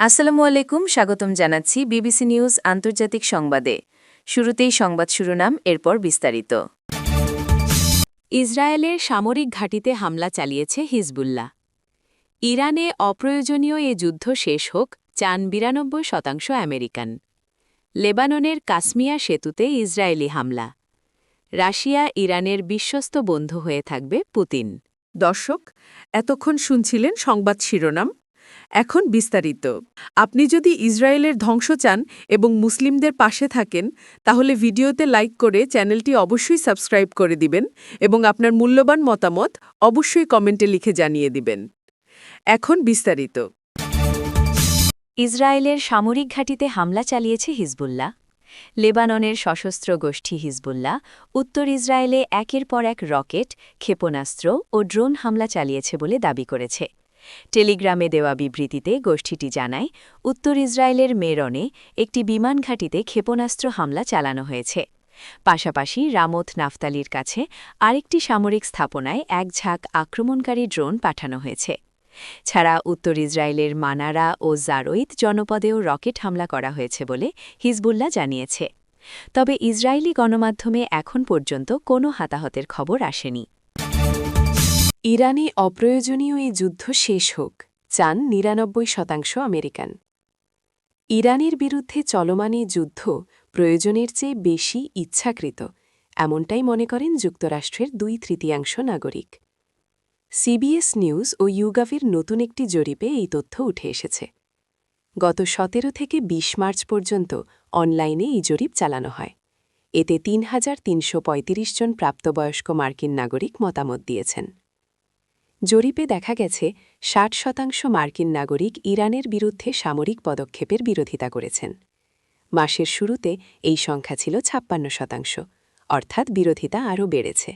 আসসালামু আলাইকুম, স্বাগতম জানাচ্ছি বিবিসি নিউজ আন্তর্জাতিক সংবাদে। শুরুতেই সংবাদ শিরোনাম, এরপর বিস্তারিত। ইসরায়েলের সামরিক ঘাঁটিতে হামলা চালিয়েছে হিজবুল্লাহ। ইরানে অপ্রয়োজনীয় এ যুদ্ধ শেষ হোক, চান ৯২% আমেরিকান। লেবাননের কাসমিয়া সেতুতে ইসরায়েলি হামলা। রাশিয়া ইরানের বিশ্বস্ত বন্ধু হয়ে থাকবে পুতিন। দর্শক, এতক্ষণ শুনছিলেন সংবাদ শিরোনাম। এখন বিস্তারিত। আপনি যদি ইসরায়েলের ধ্বংস চান এবং মুসলিমদের পাশে থাকেন, তাহলে ভিডিওতে লাইক করে চ্যানেলটি অবশ্যই সাবস্ক্রাইব করে দিবেন এবং আপনার মূল্যবান মতামত অবশ্যই কমেন্টে লিখে জানিয়ে দিবেন। এখন বিস্তারিত। ইসরায়েলের সামরিক ঘাঁটিতে হামলা চালিয়েছে হিজবুল্লাহ। লেবাননের সশস্ত্র গোষ্ঠী হিজবুল্লাহ উত্তর ইসরায়েলে একের পর এক রকেট, ক্ষেপণাস্ত্র ও ড্রোন হামলা চালিয়েছে বলে দাবি করেছে। টেলিগ্রামে দেওয়া বিবৃতিতে গোষ্ঠীটি জানায়, উত্তর ইসরায়েলের মেরনে একটি বিমান ঘাঁটিতে ক্ষেপণাস্ত্র হামলা চালানো হয়েছে। পাশাপাশি রামোথ নাফতালির কাছে আরেকটি সামরিক স্থাপনায় এক ঝাঁক আক্রমণকারী ড্রোন পাঠানো হয়েছে। ছাড়া উত্তর ইসরায়েলের মানারা ও জারোইত জনপদেও রকেট হামলা করা হয়েছে বলে হিজবুল্লাহ জানিয়েছে। তবে ইসরায়েলি গণমাধ্যমে এখন পর্যন্ত কোনো হতাহতের খবর আসেনি। ইরানে অপ্রয়োজনীয় এই যুদ্ধ শেষ হোক, চান ৯২% আমেরিকান। ইরানের বিরুদ্ধে চলমান এই যুদ্ধ প্রয়োজনের চেয়ে বেশি ইচ্ছাকৃত, এমনটাই মনে করেন যুক্তরাষ্ট্রের ২/৩ নাগরিক। সিবিএস নিউজ ও ইউগাভের নতুন একটি জরিপে এই তথ্য উঠে এসেছে। গত ১৭ থেকে ২০ মার্চ পর্যন্ত অনলাইনে এই জরিপ চালানো হয়। এতে ৩,৩৩৫ জন প্রাপ্তবয়স্ক মার্কিন নাগরিক মতামত দিয়েছেন। জরিপে দেখা গেছে ৬০% মার্কিন নাগরিক ইরানের বিরুদ্ধে সামরিক পদক্ষেপের বিরোধিতা করেছেন। মাসের শুরুতে এই সংখ্যা ছিল ৫৬%, অর্থাৎ বিরোধিতা আরও বেড়েছে।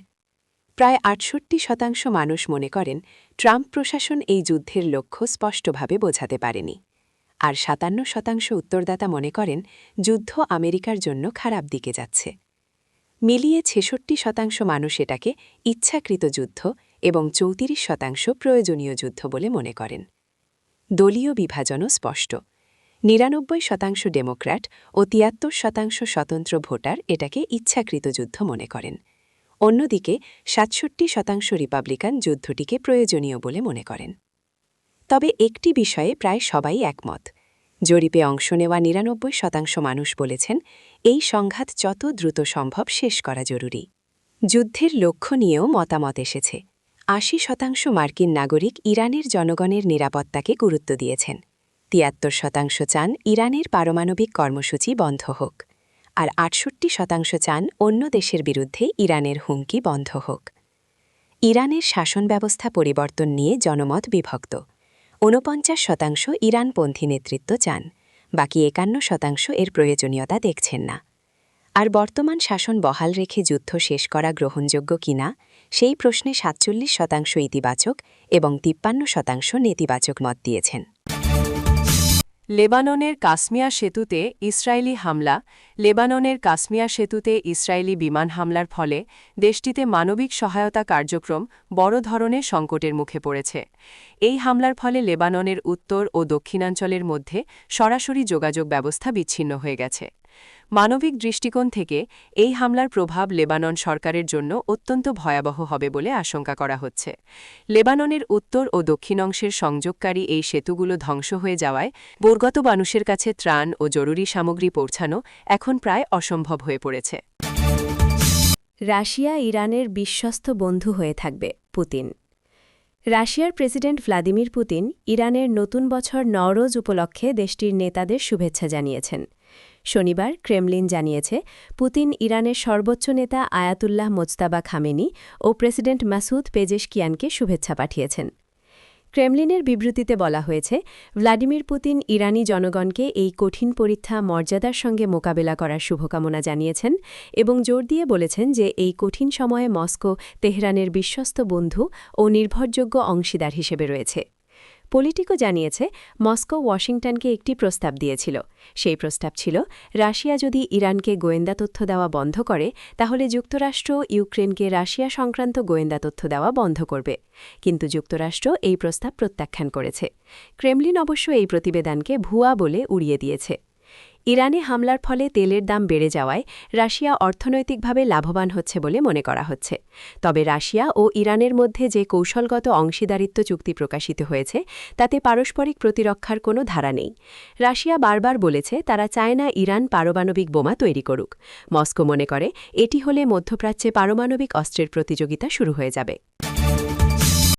প্রায় ৬৮% মানুষ মনে করেন ট্রাম্প প্রশাসন এই যুদ্ধের লক্ষ্য স্পষ্টভাবে বোঝাতে পারেনি, আর ৫৭% উত্তরদাতা মনে করেন যুদ্ধ আমেরিকার জন্য খারাপ দিকে যাচ্ছে। মিলিয়ে ৬৬% মানুষ এটাকে ইচ্ছাকৃত যুদ্ধ এবং ৩৪% প্রয়োজনীয় যুদ্ধ বলে মনে করেন। দলীয় বিভাজনও স্পষ্ট। ৯৯% ডেমোক্র্যাট ও ৭৩% স্বতন্ত্র ভোটার এটাকে ইচ্ছাকৃত যুদ্ধ মনে করেন। অন্যদিকে ৬৭% রিপাবলিকান যুদ্ধটিকে প্রয়োজনীয় বলে মনে করেন। তবে একটি বিষয়ে প্রায় সবাই একমত। জরিপে অংশ নেওয়া ৯৯% মানুষ বলেছেন এই সংঘাত যত দ্রুত সম্ভব শেষ করা জরুরি। যুদ্ধের লক্ষ্য নিয়েও মতামত এসেছে। ৮০% মার্কিন নাগরিক ইরানের জনগণের নিরাপত্তাকে গুরুত্ব দিয়েছেন। ৭৩% চান ইরানের পারমাণবিক কর্মসূচি বন্ধ হোক, আর ৬৮% চান অন্য দেশের বিরুদ্ধে ইরানের হুমকি বন্ধ হোক। ইরানের শাসন ব্যবস্থা পরিবর্তন নিয়ে জনমত বিভক্ত। ৪৯% ইরানপন্থী নেতৃত্ব চান, বাকি ৫১% এর প্রয়োজনীয়তা দেখছেন না। আর বর্তমান শাসন বহাল রেখে যুদ্ধ শেষ করা গ্রহণযোগ্য কিনা সেই প্রশ্নে ৪৭% ইতিবাচক এবং ৫৩% নেতিবাচক মত দিয়েছেন। লেবাননের কাসমিয়া সেতুতে ইসরায়েলি হামলা। লেবাননের কাসমিয়া সেতুতে ইসরায়েলি বিমান হামলার ফলে দেশটিতে মানবিক সহায়তা কার্যক্রম বড় ধরনের সংকটের মুখে পড়েছে। এই হামলার ফলে লেবাননের উত্তর ও দক্ষিণাঞ্চলের মধ্যে সরাসরি যোগাযোগ ব্যবস্থা বিচ্ছিন্ন হয়ে গেছে। মানবিক দৃষ্টিকোণ থেকে এই হামলার প্রভাব লেবানন সরকারের জন্য অত্যন্ত ভয়াবহ হবে বলে আশঙ্কা করা হচ্ছে। লেবাননের উত্তর ও দক্ষিণ অংশের সংযোগকারী এই সেতুগুলো ধ্বংস হয়ে যাওয়ায় বর্গত মানুষের কাছে ত্রাণ ও জরুরি সামগ্রী পৌঁছানো এখন প্রায় অসম্ভব হয়ে পড়েছে। রাশিয়া ইরানের বিশ্বস্ত বন্ধু হয়ে থাকবে, পুতিন। রাশিয়ার প্রেসিডেন্ট ভ্লাদিমির পুতিন ইরানের নতুন বছর নওরোজ উপলক্ষে দেশটির নেতাদের শুভেচ্ছা জানিয়েছেন। শনিবার ক্রেমলিন জানিয়েছে, পুতিন ইরানের সর্বোচ্চ নেতা আয়াতুল্লাহ মোজতাবা খামেনি ও প্রেসিডেন্ট মাসুদ পেজেশকিয়ানকে শুভেচ্ছা পাঠিয়েছেন। ক্রেমলিনের বিবৃতিতে বলা হয়েছে, ভ্লাদিমির পুতিন ইরানি জনগণকে এই কঠিন পরীক্ষা মর্যাদার সঙ্গে মোকাবেলা করার শুভকামনা জানিয়েছেন এবং জোর দিয়ে বলেছেন যে এই কঠিন সময়ে মস্কো তেহরানের বিশ্বস্ত বন্ধু ও নির্ভরযোগ্য অংশীদার হিসেবে রয়েছে। পলিটিকো জানিয়েছে মস্কো ওয়াশিংটনকে একটি প্রস্তাব দিয়েছিল। সেই প্রস্তাব ছিল রাশিয়া যদি ইরানকে গোয়েন্দা তথ্য দেওয়া বন্ধ করে তাহলে যুক্তরাষ্ট্র ইউক্রেনকে রাশিয়া সংক্রান্ত গোয়েন্দা তথ্য দেওয়া বন্ধ করবে। কিন্তু যুক্তরাষ্ট্র এই প্রস্তাব প্রত্যাখ্যান করেছে। ক্রেমলিন অবশ্য এই প্রতিবেদনকে ভুয়া বলে উড়িয়ে দিয়েছে। ইরানে হামলার ফলে তেলের দাম বেড়ে যাওয়ায় রাশিয়া অর্থনৈতিকভাবে লাভবান হচ্ছে বলে মনে করা হচ্ছে। তবে রাশিয়া ও ইরানের মধ্যে যে কৌশলগত অংশীদারিত্ব চুক্তি প্রকাশিত হয়েছে তাতে পারস্পরিক প্রতিরক্ষার কোনো ধারা নেই। রাশিয়া বারবার বলেছে তারা চায় না ইরান পারমাণবিক বোমা তৈরি করুক। মস্কো মনে করে এটি হলে মধ্যপ্রাচ্যে পারমাণবিক অস্ত্রের প্রতিযোগিতা শুরু হয়ে যাবে।